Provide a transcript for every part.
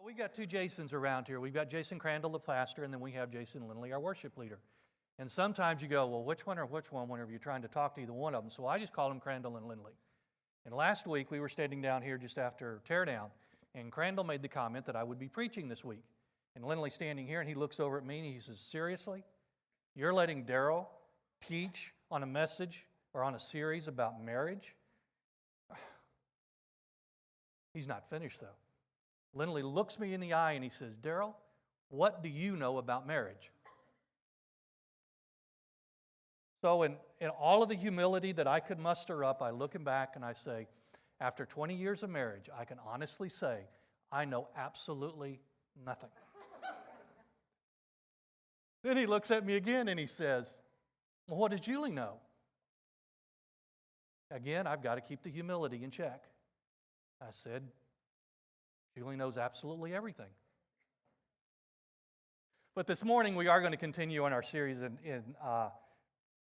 We got two Jasons around here. We've got Jason Crandall, the pastor, and then we have Jason Lindley, our worship leader. And sometimes you go, well, which one or which one whenever you're trying to talk to either one of them. So I just call them Crandall and Lindley. And last week we were standing down here just after teardown, and Crandall made the comment that I would be preaching this week. And Lindley's standing here, and he looks over at me, and he says, seriously? You're letting Daryl teach on a message or on a series about marriage? He's not finished, though. Lindley looks me in the eye and he says, Daryl, what do you know about marriage? So in all of the humility that I could muster up, I look him back and I say, after 20 years of marriage, I can honestly say, I know absolutely nothing. Then he looks at me again and he says, well, what does Julie know? Again, I've got to keep the humility in check. I said, Julie knows absolutely everything. But this morning we are going to continue on our series in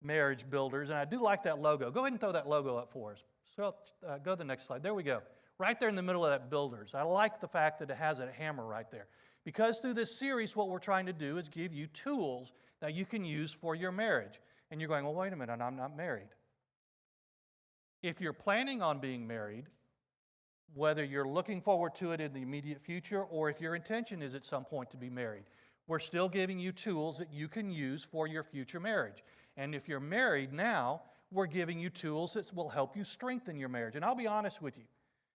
Marriage Builders, and I do like that logo. Go ahead and throw that logo up for us. So go to the next slide. There we go. Right there in the middle of that Builders. I like the fact that it has a hammer right there. Because through this series what we're trying to do is give you tools that you can use for your marriage. And you're going, well, wait a minute, I'm not married. If you're planning on being married, whether you're looking forward to it in the immediate future or if your intention is at some point to be married, we're still giving you tools that you can use for your future marriage. And if you're married now, we're giving you tools that will help you strengthen your marriage. And I'll be honest with you.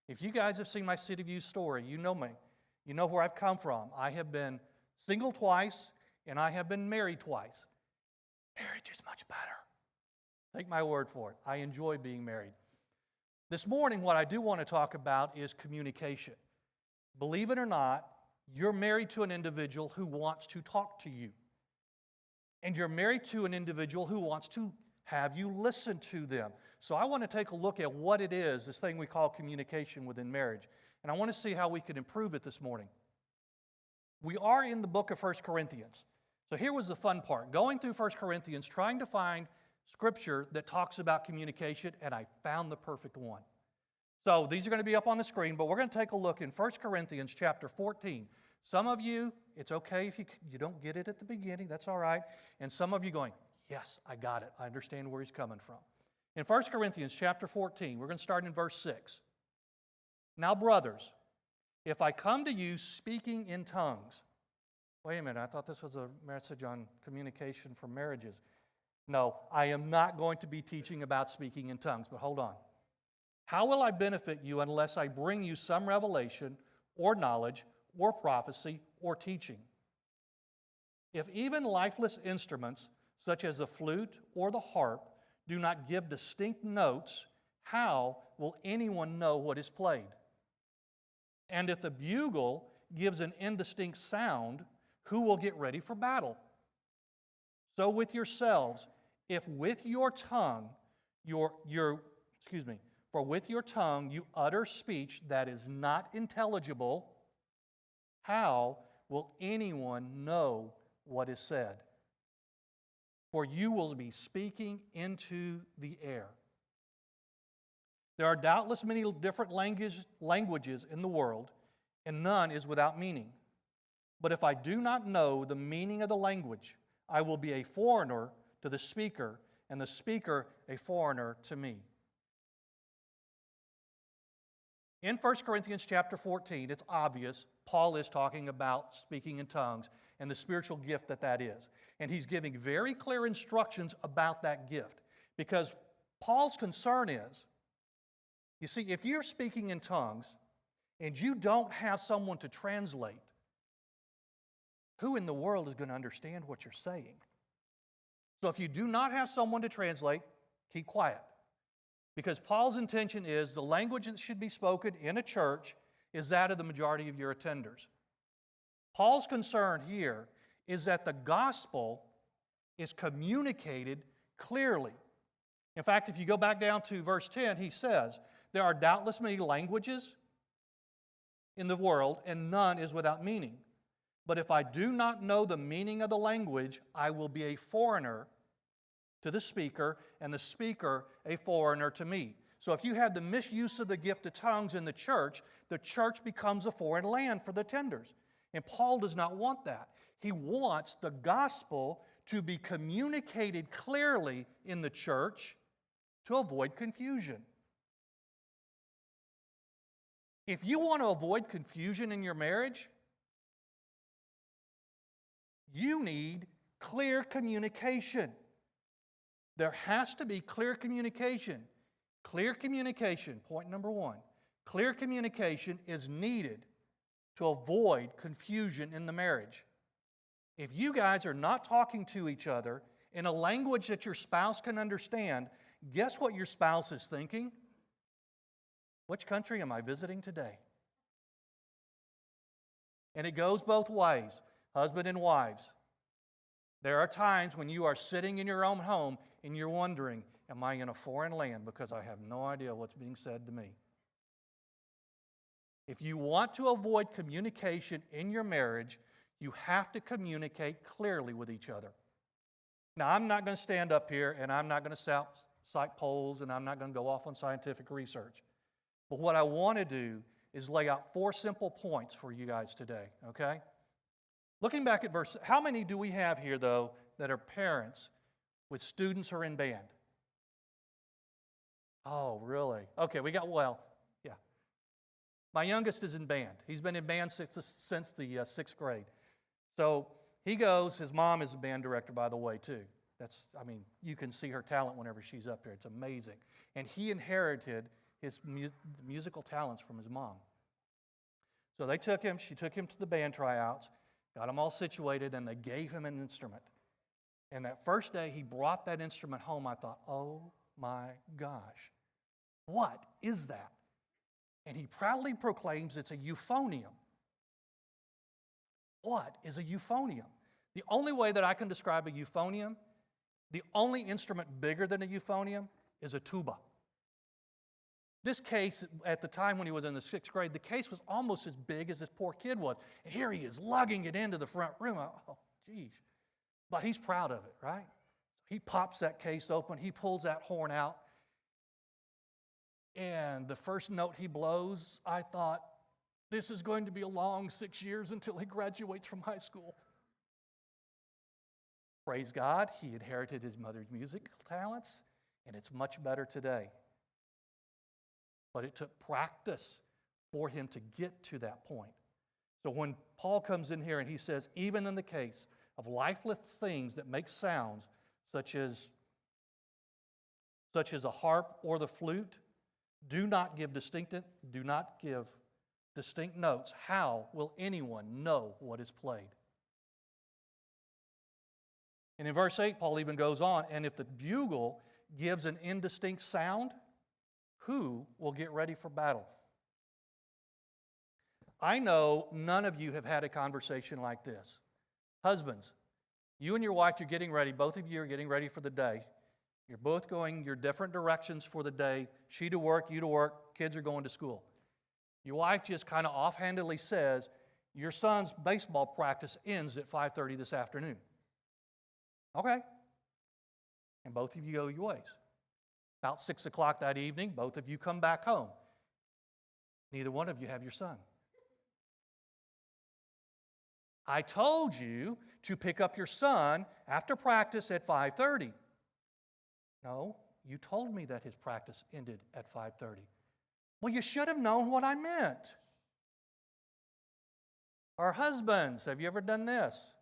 If you guys have seen my City View story, you know me. You know where I've come from. I have been single twice, and I have been married twice. Marriage is much better. Take my word for it. I enjoy being married. This morning, what I do want to talk about is communication. Believe it or not, you're married to an individual who wants to talk to you. And you're married to an individual who wants to have you listen to them. So I want to take a look at what it is, this thing we call communication within marriage. And I want to see how we can improve it this morning. We are in the book of 1 Corinthians. So here was the fun part. Going through 1 Corinthians, trying to find scripture that talks about communication, and I found the perfect one. So these are going to be up on the screen, but we're going to take a look in 1 Corinthians chapter 14. Some of you, it's okay if you don't get it at the beginning, that's all right. And some of you going, yes, I got it. I understand where he's coming from. In 1 Corinthians chapter 14, we're going to start in verse 6. Now, brothers, if I come to you speaking in tongues, wait a minute, I thought this was a message on communication for marriages. No, I am not going to be teaching about speaking in tongues, but hold on. How will I benefit you unless I bring you some revelation or knowledge or prophecy or teaching? If even lifeless instruments such as the flute or the harp do not give distinct notes, how will anyone know what is played? And if the bugle gives an indistinct sound, who will get ready for battle? So with yourselves, if with your tongue, for with your tongue you utter speech that is not intelligible, how will anyone know what is said? For you will be speaking into the air. There are doubtless many different languages in the world, and none is without meaning. But if I do not know the meaning of the language, I will be a foreigner to the speaker, and the speaker a foreigner to me. In 1 Corinthians chapter 14, it's obvious Paul is talking about speaking in tongues and the spiritual gift that is. And he's giving very clear instructions about that gift. Because Paul's concern is, you see, if you're speaking in tongues and you don't have someone to translate, who in the world is going to understand what you're saying? So if you do not have someone to translate, keep quiet. Because Paul's intention is the language that should be spoken in a church is that of the majority of your attenders. Paul's concern here is that the gospel is communicated clearly. In fact, if you go back down to verse 10, he says, there are doubtless many languages in the world, and none is without meaning. But if I do not know the meaning of the language, I will be a foreigner to the speaker, and the speaker a foreigner to me. So if you have the misuse of the gift of tongues in the church becomes a foreign land for the tenders. And Paul does not want that. He wants the gospel to be communicated clearly in the church to avoid confusion. If you want to avoid confusion in your marriage, you need clear communication. There has to be clear communication. Clear communication, point number one. Clear communication is needed to avoid confusion in the marriage. If you guys are not talking to each other in a language that your spouse can understand, guess what your spouse is thinking? Which country am I visiting today? And it goes both ways, husband and wives. There are times when you are sitting in your own home and you're wondering, am I in a foreign land because I have no idea what's being said to me? If you want to avoid communication in your marriage, you have to communicate clearly with each other. Now, I'm not going to stand up here and I'm not going to cite polls and I'm not going to go off on scientific research. But what I want to do is lay out 4 simple points for you guys today, okay? Looking back at verse, how many do we have here, though, that are parents with students who are in band? Oh, really? Okay, we got, yeah. My youngest is in band. He's been in band since the 6th grade. So he goes, his mom is a band director, by the way, too. You can see her talent whenever she's up there. It's amazing. And he inherited his musical talents from his mom. So she took him to the band tryouts, got him all situated, and they gave him an instrument. And that first day he brought that instrument home, I thought, oh my gosh, what is that? And he proudly proclaims it's a euphonium. What is a euphonium? The only way that I can describe a euphonium, the only instrument bigger than a euphonium is a tuba. This case, at the time when he was in the 6th grade, the case was almost as big as this poor kid was. And here he is lugging it into the front room. Oh, geez. But he's proud of it, right? He pops that case open. He pulls that horn out. And the first note he blows, I thought, this is going to be a long 6 years until he graduates from high school. Praise God, he inherited his mother's music talents, and it's much better today. But it took practice for him to get to that point. So when Paul comes in here and he says, even in the case of lifeless things that make sounds, such as a harp or the flute, do not give distinct notes. How will anyone know what is played? And in verse 8, Paul even goes on, and if the bugle gives an indistinct sound, who will get ready for battle? I know none of you have had a conversation like this. Husbands, you and your wife, you're getting ready. Both of you are getting ready for the day. You're both going your different directions for the day. She to work, you to work, kids are going to school. Your wife just kind of offhandedly says, your son's baseball practice ends at 5:30 this afternoon. Okay. And both of you go your ways. About 6 o'clock that evening, both of you come back home. Neither one of you have your son. I told you to pick up your son after practice at 5:30. No, you told me that his practice ended at 5:30. Well, you should have known what I meant. Our husbands, have you ever done this?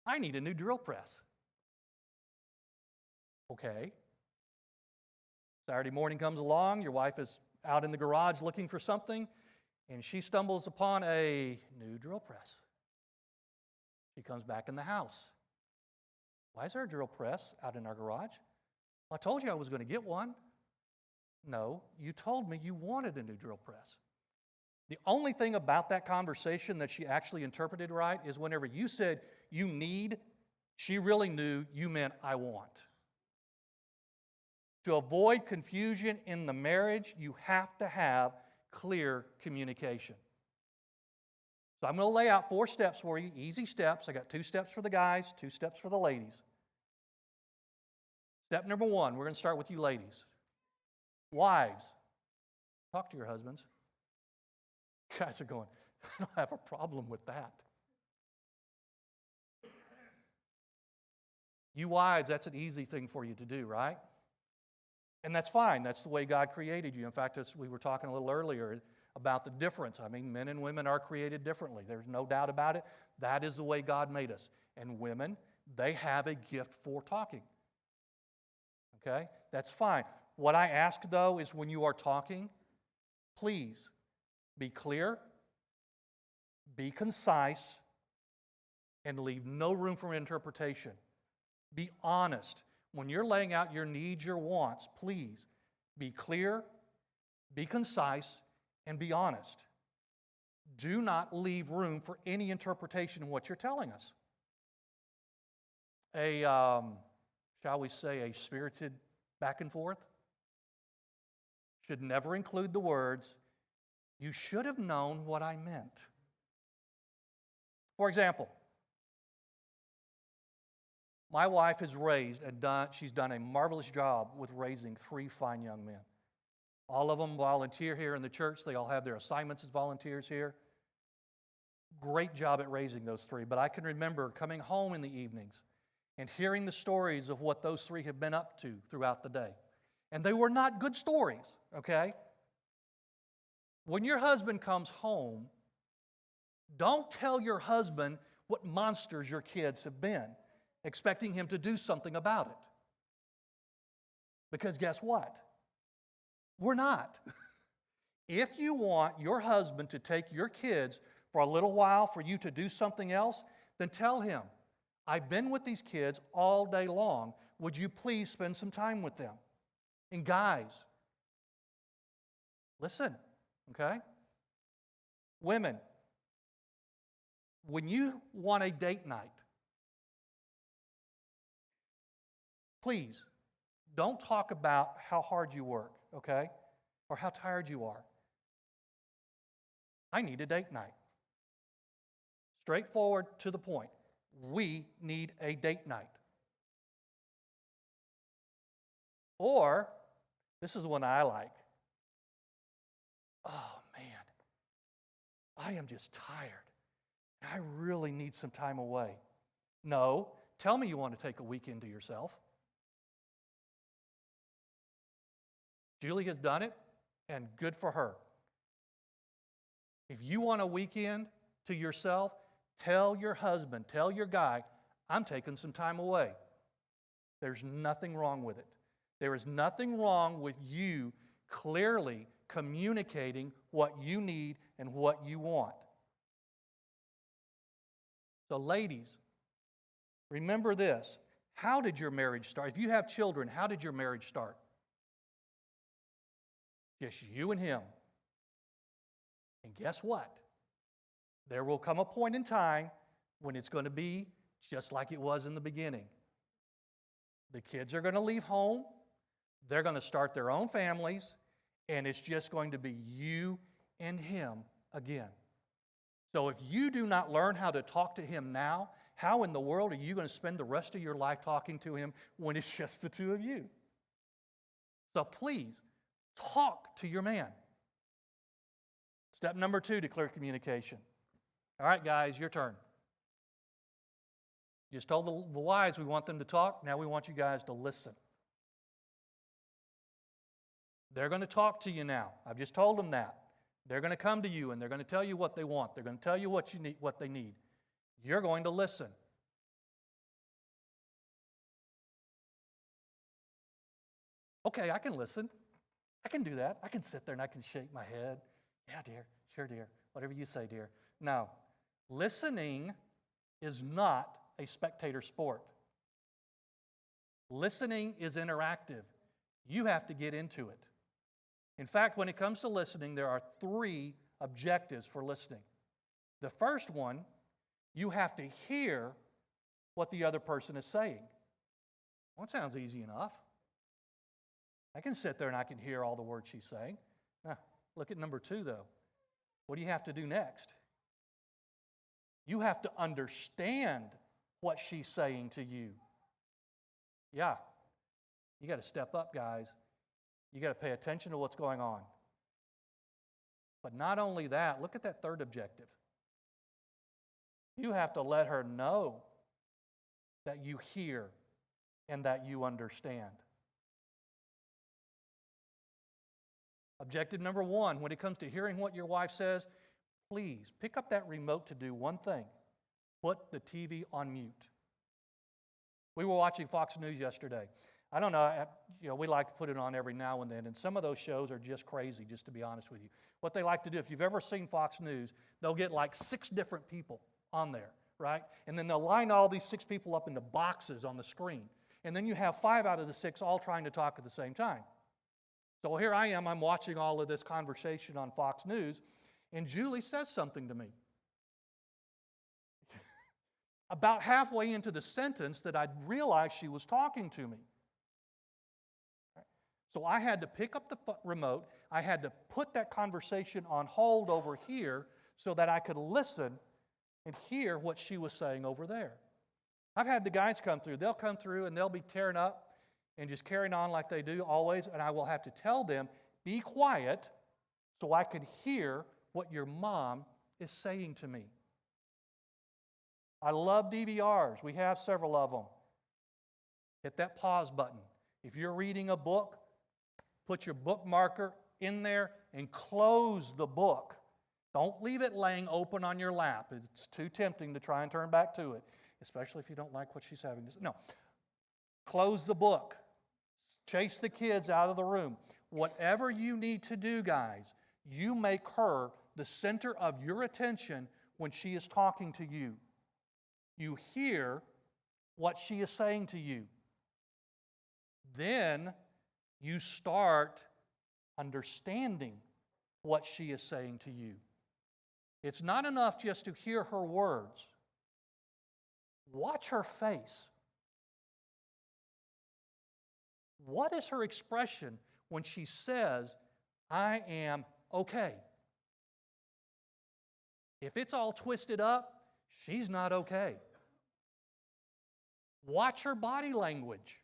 I need a new drill press. Okay. Saturday morning comes along, your wife is out in the garage looking for something, and she stumbles upon a new drill press. She comes back in the house. Why is there a drill press out in our garage? Well, I told you I was going to get one. No, you told me you wanted a new drill press. The only thing about that conversation that she actually interpreted right is whenever you said you need, she really knew you meant I want. To avoid confusion in the marriage, you have to have clear communication. So I'm going to lay out 4 steps for you, easy steps. I got 2 steps for the guys, 2 steps for the ladies. Step number 1, we're going to start with you ladies. Wives, talk to your husbands. You guys are going, I don't have a problem with that. You wives, that's an easy thing for you to do, right? And that's fine. That's the way God created you. In fact, we were talking a little earlier about the difference. I mean, men and women are created differently. There's no doubt about it. That is the way God made us. And women, they have a gift for talking. Okay? That's fine. What I ask, though, is when you are talking, please be clear, be concise, and leave no room for interpretation. Be honest. When you're laying out your needs, your wants, please be clear, be concise, and be honest. Do not leave room for any interpretation of what you're telling us. Shall we say, a spirited back and forth should never include the words, "You should have known what I meant." For example, my wife has raised and she's done a marvelous job with raising 3 fine young men. All of them volunteer here in the church. They all have their assignments as volunteers here. Great job at raising those 3. But I can remember coming home in the evenings and hearing the stories of what those 3 have been up to throughout the day. And they were not good stories, okay? When your husband comes home, don't tell your husband what monsters your kids have been, expecting him to do something about it. Because guess what? We're not. If you want your husband to take your kids for a little while for you to do something else, then tell him, I've been with these kids all day long. Would you please spend some time with them? And guys, listen, okay? Women, when you want a date night, please don't talk about how hard you work, okay? Or how tired you are. I need a date night. Straightforward, to the point. We need a date night. Or, this is one I like. Oh, man, I am just tired. I really need some time away. No, tell me you want to take a weekend to yourself. Julie has done it, and good for her. If you want a weekend to yourself, tell your husband, tell your guy, I'm taking some time away. There's nothing wrong with it. There is nothing wrong with you clearly communicating what you need and what you want. So, ladies, remember this. How did your marriage start? If you have children, how did your marriage start? Just you and him. And guess what? There will come a point in time when it's going to be just like it was in the beginning. The kids are going to leave home. They're going to start their own families. And it's just going to be you and him again. So if you do not learn how to talk to him now, how in the world are you going to spend the rest of your life talking to him when it's just the two of you? So please, talk to your man. Step number 2 to clear communication. All right, guys, your turn. Just told the wives we want them to talk. Now we want you guys to listen. They're going to talk to you now. I've just told them that. They're going to come to you and they're going to tell you what they want. They're going to tell you what you need, what they need. You're going to listen. Okay, I can listen. I can do that. I can sit there and I can shake my head. Yeah, dear. Sure, dear. Whatever you say, dear. No. Listening is not a spectator sport. Listening is interactive. You have to get into it. In fact, when it comes to listening, there are 3 objectives for listening. The first one, you have to hear what the other person is saying. Well, that sounds easy enough. I can sit there and I can hear all the words she's saying. Now, look at number 2, though. What do you have to do next? You have to understand what she's saying to you. Yeah, you got to step up, guys. You got to pay attention to what's going on. But not only that, look at that third objective. You have to let her know that you hear and that you understand. Objective number one, when it comes to hearing what your wife says, please pick up that remote to do one thing. Put the TV on mute. We were watching Fox News yesterday. I don't know, we like to put it on every now and then, and some of those shows are just crazy, just to be honest with you. What they like to do, if you've ever seen Fox News, they'll get like 6 different people on there, right? And then they'll line all these 6 people up into boxes on the screen. And then you have 5 out of the 6 all trying to talk at the same time. So here I am, I'm watching all of this conversation on Fox News, and Julie says something to me. About halfway into the sentence that I realized she was talking to me. So I had to pick up the remote, I had to put that conversation on hold over here so that I could listen and hear what she was saying over there. I've had the guys come through. They'll come through and they'll be tearing up and just carrying on like they do always, and I will have to tell them, be quiet so I can hear what your mom is saying to me. I love DVRs. We have several of them. Hit that pause button. If you're reading a book, put your bookmarker in there and close the book. Don't leave it laying open on your lap. It's too tempting to try and turn back to it, especially if you don't like what she's having to say. No. Close the book. Chase the kids out of the room. Whatever you need to do, guys, you make her the center of your attention when she is talking to you. You hear what she is saying to you. Then you start understanding what she is saying to you. It's not enough just to hear her words. Watch her face. What is her expression when she says, I am okay? If it's all twisted up, she's not okay. Watch her body language.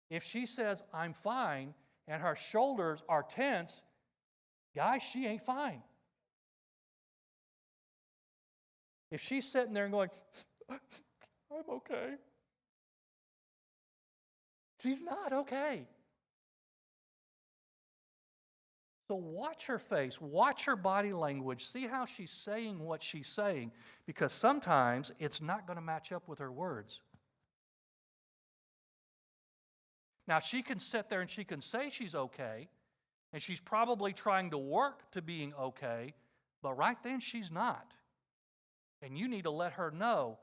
If she says, I'm fine, and her shoulders are tense, guys, she ain't fine. If she's sitting there and going, I'm okay, she's not okay. So watch her face, watch her body language, see how she's saying what she's saying, because sometimes it's not going to match up with her words. Now, she can sit there and she can say she's okay, and she's probably trying to work to being okay, but right then she's not. And you need to let her know,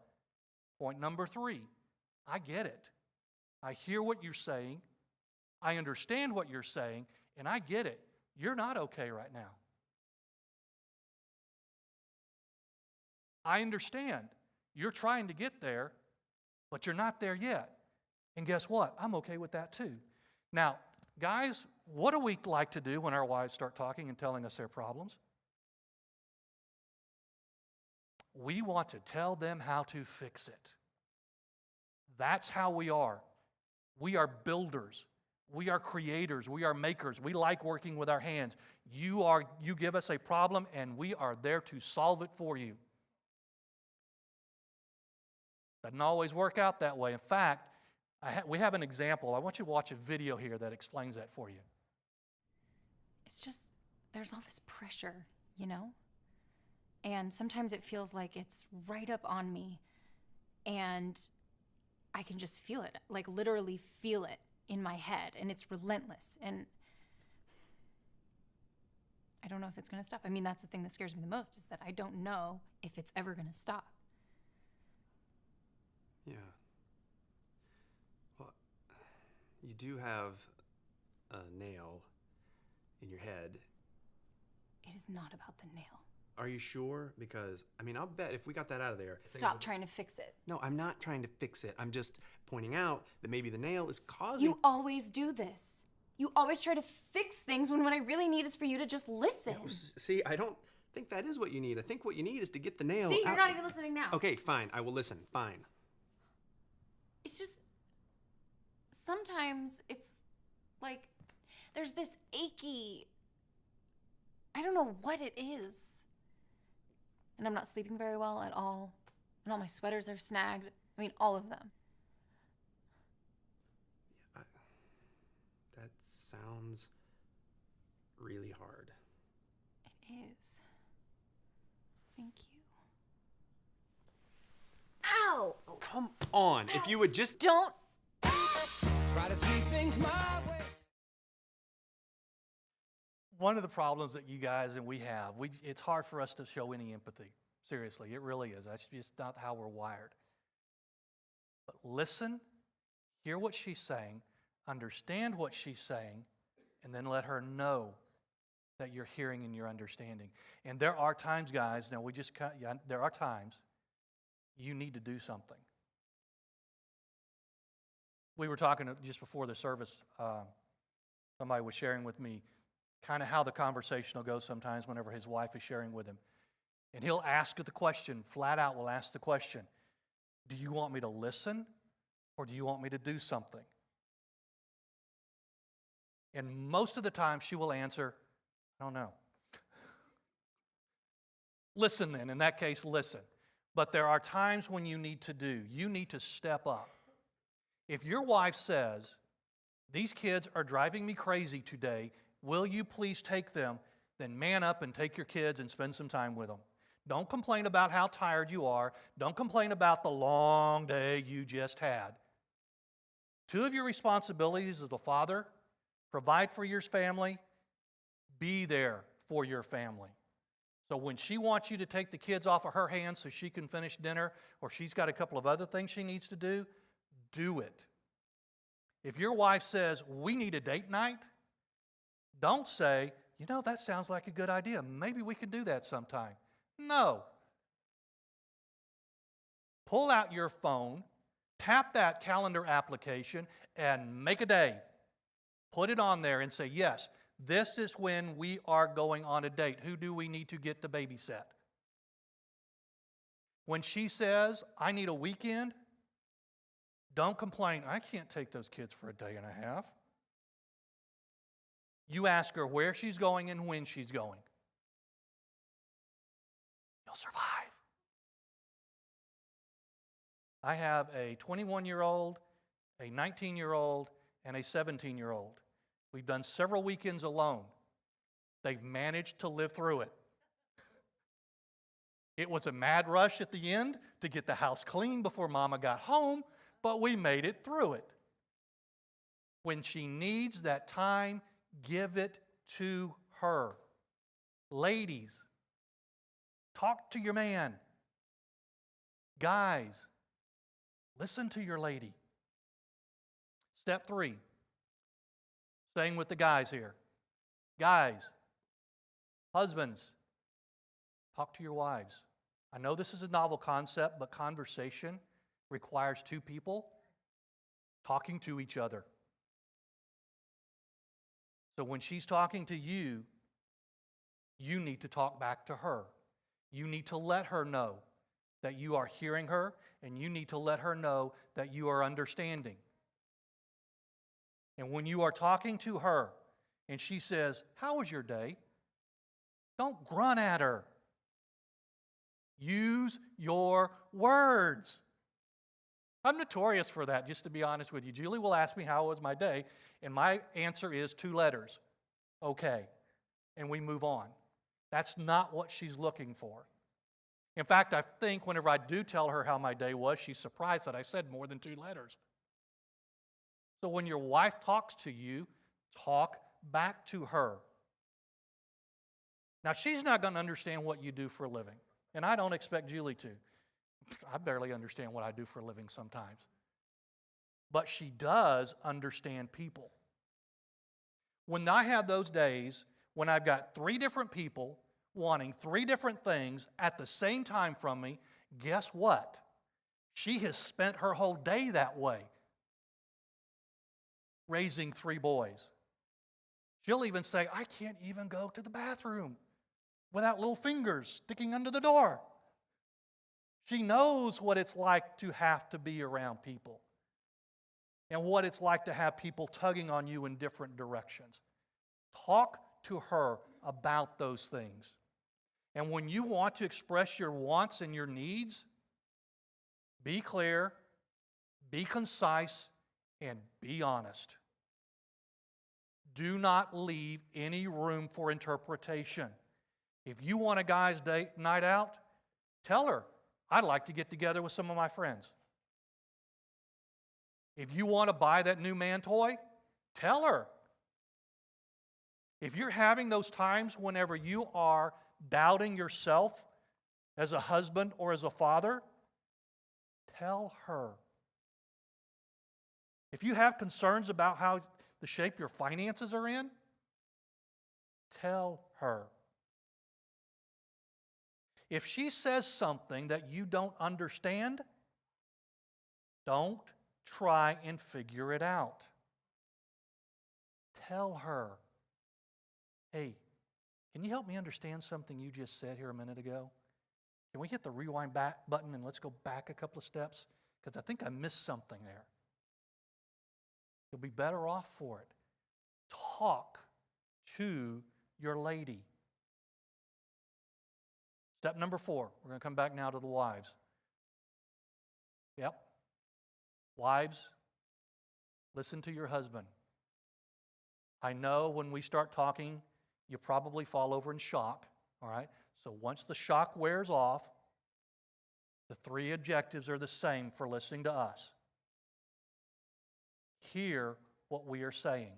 point number 3, I get it. I hear what you're saying, I understand what you're saying, and I get it. You're not okay right now. I understand. You're trying to get there, but you're not there yet. And guess what? I'm okay with that too. Now, guys, what do we like to do when our wives start talking and telling us their problems? We want to tell them how to fix it. That's how we are. We are builders. We are creators. We are makers. We like working with our hands. You give us a problem, and we are there to solve it for you. Doesn't always work out that way. In fact, we have an example. I want you to watch a video here that explains that for you. It's just, there's all this pressure, you know? And sometimes it feels like it's right up on me, and I can just feel it, like literally feel it in my head, and it's relentless, and I don't know if it's going to stop. I mean, that's the thing that scares me the most, is that I don't know if it's ever going to stop. Yeah. Well, you do have a nail in your head. It is not about the nail. Are you sure? Because, I mean, I'll bet if we got that out of there... Stop trying to fix it. No, I'm not trying to fix it. I'm just pointing out that maybe the nail is causing... You always do this. You always try to fix things when what I really need is for you to just listen. Yeah, see, I don't think that is what you need. I think what you need is to get the nail See, you're out. not even listening now. Okay, fine. I will listen. Fine. It's just... Sometimes it's Like, there's this achy, I don't know what it is. And I'm not sleeping very well at all. And all my sweaters are snagged. I mean, all of them. That sounds really hard. It is. Thank you. Ow! Oh, come on. If you would just... Don't. Try to see things my way. One of the problems that you guys and we have, it's hard for us to show any empathy. Seriously, it really is. That's just not how we're wired. But listen, hear what she's saying, understand what she's saying, and then let her know that you're hearing and you're understanding. And there are times, guys, now there are times you need to do something. We were talking just before the service, somebody was sharing with me kind of how the conversation will go sometimes whenever his wife is sharing with him. And he'll ask the question, flat out will ask the question, do you want me to listen or do you want me to do something? And most of the time she will answer, I don't know. Listen then, in that case, listen. But there are times when you need to step up. If your wife says, these kids are driving me crazy today, will you please take them? Then man up and take your kids and spend some time with them. Don't complain about how tired you are. Don't complain about the long day you just had. Two of your responsibilities as a father, provide for your family, be there for your family. So when she wants you to take the kids off of her hands so she can finish dinner, or she's got a couple of other things she needs to do it. If your wife says, we need a date night, don't say, that sounds like a good idea. Maybe we could do that sometime. No. Pull out your phone, tap that calendar application, and make a day. Put it on there and say, yes, this is when we are going on a date. Who do we need to get to babysit? When she says, I need a weekend, don't complain, I can't take those kids for a day and a half. You ask her where she's going and when she's going. You'll survive. I have a 21-year-old, a 19-year-old, and a 17-year-old. We've done several weekends alone. They've managed to live through it. It was a mad rush at the end to get the house clean before Mama got home, but we made it through it. When she needs that time, give it to her. Ladies, talk to your man. Guys, listen to your lady. Step 3. Staying with the guys here. Guys, husbands, talk to your wives. I know this is a novel concept, but conversation requires two people talking to each other. So when she's talking to you, you need to talk back to her. You need to let her know that you are hearing her, and you need to let her know that you are understanding. And when you are talking to her and she says, how was your day? Don't grunt at her. Use your words. I'm notorious for that, just to be honest with you. Julie will ask me how was my day, and my answer is 2 letters. Okay. And we move on. That's not what she's looking for. In fact, I think whenever I do tell her how my day was, she's surprised that I said more than 2 letters. So when your wife talks to you, talk back to her. Now, she's not going to understand what you do for a living, and I don't expect Julie to. I barely understand what I do for a living sometimes. But she does understand people. When I have those days when I've got 3 different people wanting 3 different things at the same time from me, guess what? She has spent her whole day that way, raising 3 boys. She'll even say, I can't even go to the bathroom without little fingers sticking under the door. She knows what it's like to have to be around people. and what it's like to have people tugging on you in different directions. Talk to her about those things. And when you want to express your wants and your needs, be clear, be concise, and be honest. Do not leave any room for interpretation. If you want a guy's night out, tell her, I'd like to get together with some of my friends. If you want to buy that new man toy, tell her. If you're having those times whenever you are doubting yourself as a husband or as a father, tell her. If you have concerns about how the shape your finances are in, tell her. If she says something that you don't understand, don't try and figure it out. Tell her, hey, can you help me understand something you just said here a minute ago? Can we hit the rewind back button and let's go back a couple of steps? Because I think I missed something there. You'll be better off for it. Talk to your lady. Step number 4. We're going to come back now to the wives. Yep. Wives, listen to your husband. I know when we start talking, you probably fall over in shock, all right? So once the shock wears off, the 3 objectives are the same for listening to us. Hear what we are saying.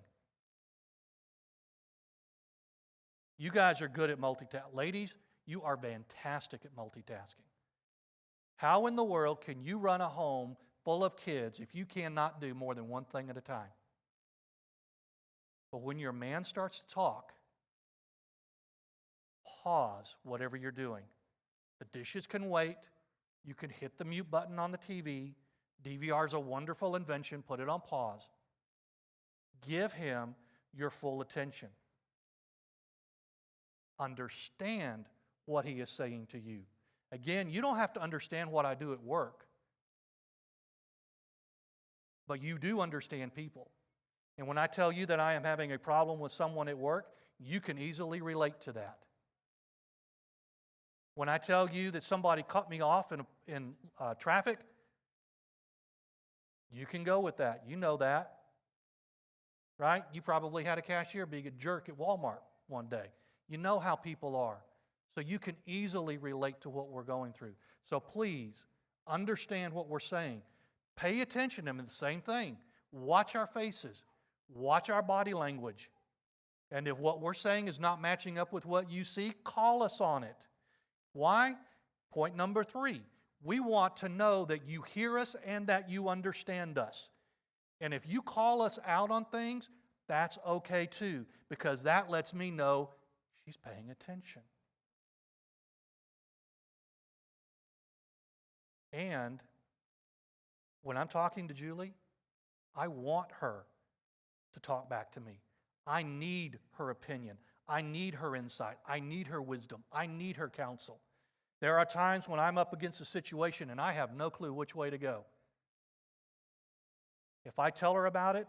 You guys are good at multitasking. Ladies, you are fantastic at multitasking. How in the world can you run a home full of kids if you cannot do more than one thing at a time? But when your man starts to talk, pause whatever you're doing. The dishes can wait. You can hit the mute button on the TV. DVR is a wonderful invention. Put it on pause. Give him your full attention. Understand what he is saying to you. Again, you don't have to understand what I do at work, but you do understand people. And when I tell you that I am having a problem with someone at work, you can easily relate to that. When I tell you that somebody cut me off in traffic, you can go with that. You know that, right? You probably had a cashier being a jerk at Walmart one day. You know how people are. So you can easily relate to what we're going through. So please, understand what we're saying. Pay attention to them. The same thing. Watch our faces. Watch our body language. And if what we're saying is not matching up with what you see, call us on it. Why? Point number 3. We want to know that you hear us and that you understand us. And if you call us out on things, that's okay too, because that lets me know she's paying attention. And when I'm talking to Julie, I want her to talk back to me. I need her opinion. I need her insight. I need her wisdom. I need her counsel. There are times when I'm up against a situation and I have no clue which way to go. If I tell her about it,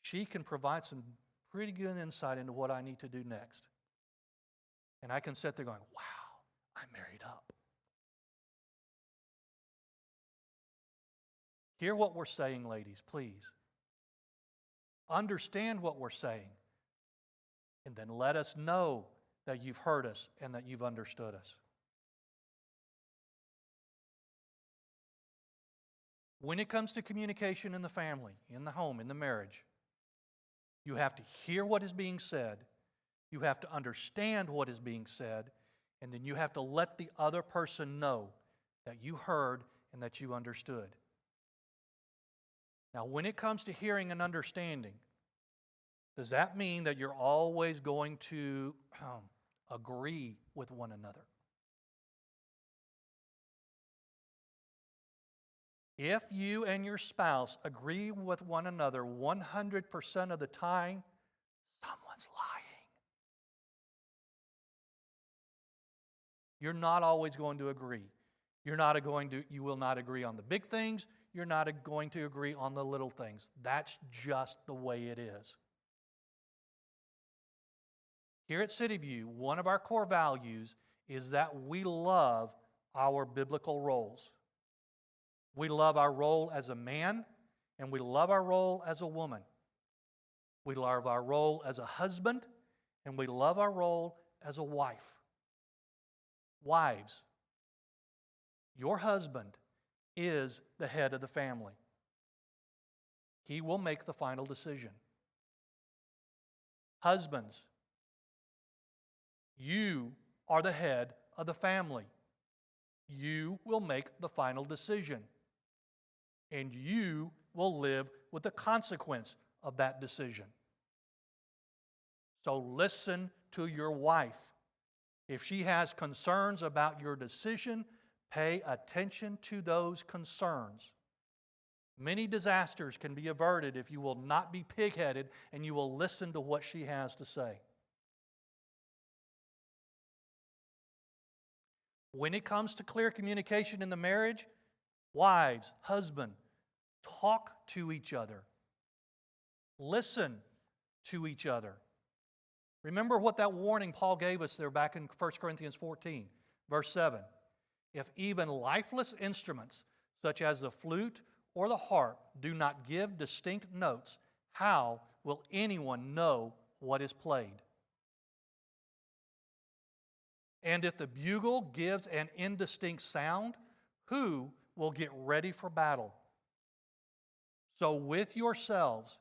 she can provide some pretty good insight into what I need to do next. And I can sit there going, wow, I'm married up. Hear what we're saying, ladies, please. Understand what we're saying. And then let us know that you've heard us and that you've understood us. When it comes to communication in the family, in the home, in the marriage, you have to hear what is being said, you have to understand what is being said, and then you have to let the other person know that you heard and that you understood. Now, when it comes to hearing and understanding, does that mean that you're always going to agree with one another? If you and your spouse agree with one another 100% of the time, someone's lying. You're not always going to agree. You will not agree on the big things. You're not going to agree on the little things. That's just the way it is. Here at City View, one of our core values is that we love our biblical roles. We love our role as a man, and we love our role as a woman. We love our role as a husband, and we love our role as a wife. Wives, your husband is the head of the family. He will make the final decision. Husbands, you are the head of the family. You will make the final decision. And you will live with the consequence of that decision. So listen to your wife. If she has concerns about your decision, pay attention to those concerns. Many disasters can be averted if you will not be pig-headed and you will listen to what she has to say. When it comes to clear communication in the marriage, wives, husband, talk to each other. Listen to each other. Remember what that warning Paul gave us there back in 1 Corinthians 14, verse 7. If even lifeless instruments, such as the flute or the harp, do not give distinct notes, how will anyone know what is played? And if the bugle gives an indistinct sound, who will get ready for battle? So with yourselves,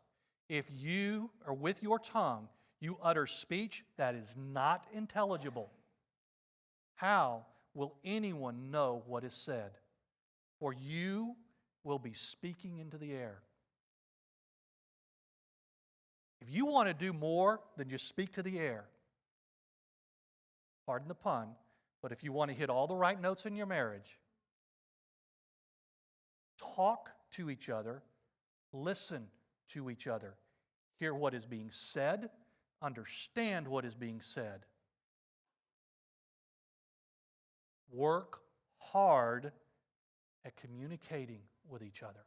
if you, or with your tongue, you utter speech that is not intelligible, how will anyone know what is said? For you will be speaking into the air. If you want to do more than just speak to the air, pardon the pun, but if you want to hit all the right notes in your marriage, talk to each other, listen to each other, hear what is being said, understand what is being said. Work hard at communicating with each other.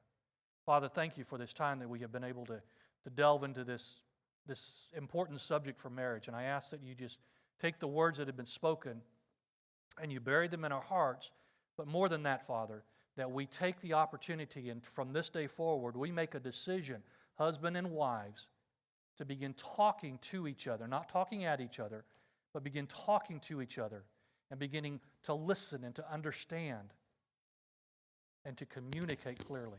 Father, thank you for this time that we have been able to delve into this important subject for marriage. And I ask that you just take the words that have been spoken and you bury them in our hearts. But more than that, Father, that we take the opportunity and from this day forward, we make a decision, husband and wives, to begin talking to each other, not talking at each other, but begin talking to each other and beginning to listen and to understand and to communicate clearly.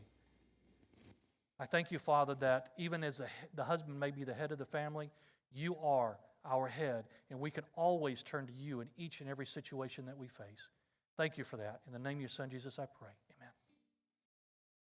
I thank you, Father, that even as the husband may be the head of the family, you are our head, and we can always turn to you in each and every situation that we face. Thank you for that. In the name of your Son, Jesus, I pray.